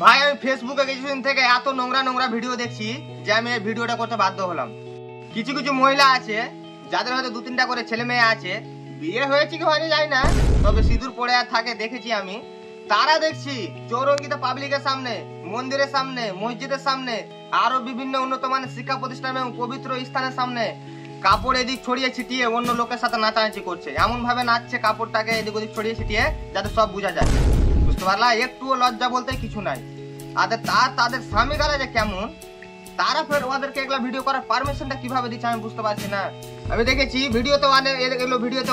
ভাই আমি ফেসবুকে কিছুদিন থেকে এত নোংরা নোংরা ভিডিও দেখছি যে আমি এই ভিডিওটা করতে বাধ্য হলাম। কিছু কিছু মহিলা আছে যাদের হয়তো 2-3টা করে ছেলে মেয়ে আছে, বিয়ে হয়েছে কি হয়নি জানি না, তবে সিঁদুর পড়ে আর থাকে দেখেছি আমি। তারা দেখছি চৌরঙ্গিতে পাবলিকের সামনে, মন্দিরের সামনে, মসজিদের সামনে, আরো বিভিন্ন উন্নত মানের শিক্ষা প্রতিষ্ঠান এবং পবিত্র স্থানের সামনে কাপড় এদিক ছড়িয়ে ছিটিয়ে অন্য লোকের সাথে নাচানাচি করছে। এমন ভাবে নাচছে কাপড়টাকে এদিক ওদিক ছড়িয়ে ছিটিয়ে যাতে সব বোঝা যায়। বুঝতে পারলা? একটুও লজ্জা বলতে কিছু নাই। আর তাদের স্বামীরা যে কেমন, তারা ফের ওদেরকে এগুলা ভিডিও করার পারমিশনটা কিভাবে দিচ্ছে আমি বুঝতে পারছি না। আমি দেখেছি ভিডিওতে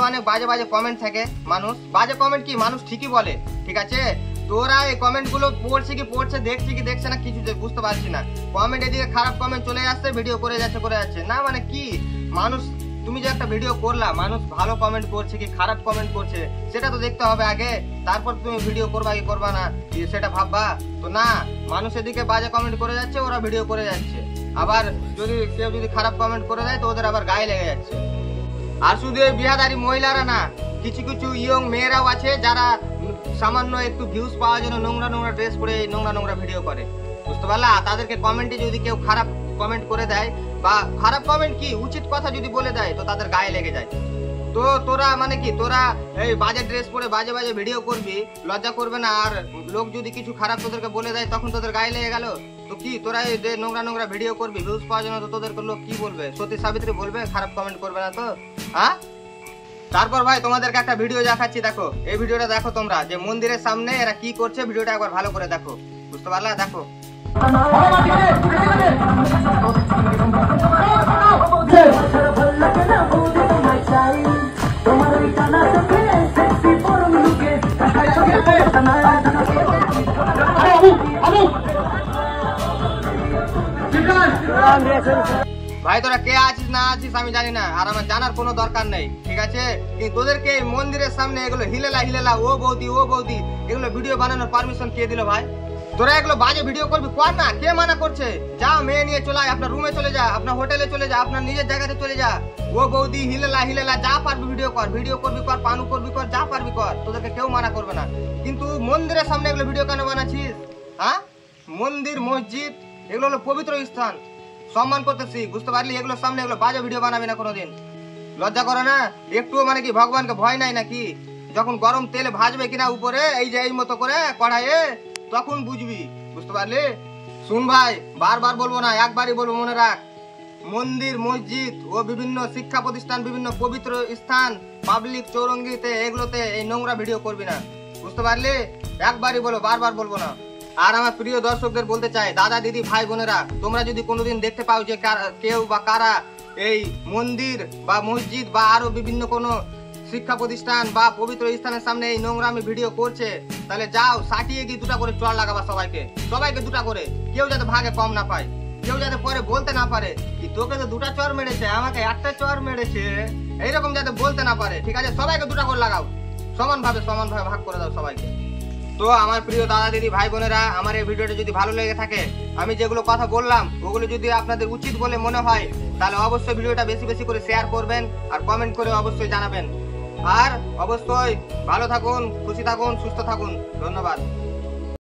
অনেক বাজে বাজে কমেন্ট থাকে। মানুষ বাজে কমেন্ট কি মানুষ ঠিকই বলে, ঠিক আছে? তোরা এই কমেন্ট গুলো পড়ছে দেখছে কি দেখছে না কিছু বুঝতে পারছি না। কমেন্ট এদিকে খারাপ কমেন্ট চলে আসছে, ভিডিও করে যাচ্ছে না। মানে কি মানুষ, তুমি যে একটা ভিডিও করলা, মানুষ ভালো কমেন্ট করছে কি খারাপ কমেন্ট করছে সেটা তো দেখতে হবে আগে, তারপর তুমি ভিডিও করবা কি করবা না সেটা ভাববা তো না। মানুষ এদিকে বাজে কমেন্ট করে যাচ্ছে, ওরা ভিডিও করে যাচ্ছে। আবার কেউ যদি খারাপ কমেন্ট করে দেয় তো ওদের আবার গায়ে লেগে যাচ্ছে। আর শুধু এই বিয়াদারি মহিলারা না, কিছু কিছু ইয়ং মেয়েরাও আছে যারা সামান্য একটু ভিউজ পাওয়ার জন্য নোংরা নোংরা ড্রেস পরে নোংরা ভিডিও করে। বুঝতে পারলা? তাদেরকে কমেন্টে যদি কেউ খারাপ কমেন্ট করে দেয় বা খারাপ কমেন্ট কি উচিত কথা যদি বলে দেয় তো তাদের গায়ে লেগে যায়। তো তোরা মানে কি, তোরা এই বাজে ড্রেস পরে বাজে বাজে ভিডিও করবি, লজ্জা করবে না? আর লোক যদি কিছু খারাপ তোদেরকে বলে দেয় তখন তোদের গায়ে লেগে গেল তো কি তোরা এই নোংরা নোংরা ভিডিও করবি ভিউজ পাওয়ার জন্য? তো তোদেরকে লোক কি বলবে? সতী সাবিত্রী বলবে, খারাপ কমেন্ট করবে না তো? হ্যাঁ। তারপর ভাই তোমাদেরকে একটা ভিডিও দেখাচ্ছি, দেখো এই ভিডিওটা দেখো তোমরা, যে মন্দিরের সামনে এরা কি করছে। ভিডিওটা একবার ভালো করে দেখো, বুঝতে পারলা? দেখো ভাই তোরা কে আছিস না আছিস আমি জানি না, আর আমার জানার কোনো দরকার নেই, ঠিক আছে? কিন্তু তোদেরকে মন্দিরের সামনে এগুলো হিলেলা ও বৌদি এগুলো ভিডিও বানানোর পারমিশন কে দিল ভাই? তোরা এগুলো বাজে ভিডিও করবি, কর না, কে মানা করছে? যাও মেয়ে নিয়ে চলে আয়, আপনার রুমে চলে যা, আপনার হোটেলে চলে যা, আপনার নিজের জায়গাতে চলে যা। ও বৌদি হিলেলা যা পারবি ভিডিও করবি কর, পানু করবি কর, যা পারবি কর, তোদেরকে কেউ মানা করবে না। কিন্তু মন্দিরের সামনে এগুলো ভিডিও কেন বানাচ্ছিস? হ্যাঁ, মন্দির মসজিদ এগুলো হলো পবিত্র স্থান, সম্মান করতেছি, বুঝতে পারলি? এগুলোর সামনে এগুলো বাজে ভিডিও বানাবি না কোনোদিন। লজ্জা করে না একটুও? মানে কি ভগবানকে ভয় নাই নাকি? যখন গরম তেলে ভাজবে কিনা উপরে এই যে এই মতো করে কড়াইয়ে, তখন বুঝবি, বুঝতে পারলি? শুন ভাই, বারবার বলবো না, একবারই বলবো, মনে রাখ, মন্দির মসজিদ ও বিভিন্ন শিক্ষা প্রতিষ্ঠান, বিভিন্ন পবিত্র স্থান, পাবলিক চৌরঙ্গিতে এগুলোতে এই নোংরা ভিডিও করবি না, বুঝতে পারলি? একবারই বলো, বারবার বলবো না। আর আমার প্রিয় দর্শকদের বলতে চাই, দাদা দিদি ভাই বোনেরা, তোমরা যদি কোনোদিন দেখতে পাও যে কেউ বা কারা এই মন্দির বা মসজিদ বা আরো বিভিন্ন কোনো শিক্ষা প্রতিষ্ঠান বা পবিত্র স্থানের সামনে এই নোংরামি ভিডিও করছে, তাহলে যাও সাটিয়ে গিয়ে 2টা করে চড় লাগাবা সবাইকে 2টা করে, কেউ যাতে ভাগে কম না পায়, কেউ যাতে পরে বলতে না পারে কি তোকে তো 2টা চড় মেরেছে, আমাকে 1টা চড় মেরেছে, এইরকম যাতে বলতে না পারে, ঠিক আছে? সবাইকে 2টা করে লাগাও, সমানভাবে ভাগ করে দাও সবাইকে। তো আমার প্রিয় দাদা দিদি ভাই বোনেরা, আমার এই ভিডিওটা যদি ভালো লেগে থাকে, আমি যেগুলো কথা বললাম ওগুলো যদি আপনাদের উচিত বলে মনে হয়, তাহলে অবশ্যই ভিডিওটা বেশি বেশি করে শেয়ার করবেন আর কমেন্ট করে অবশ্যই জানাবেন। আর অবশ্যই ভালো থাকুন, খুশি থাকুন, সুস্থ থাকুন। ধন্যবাদ।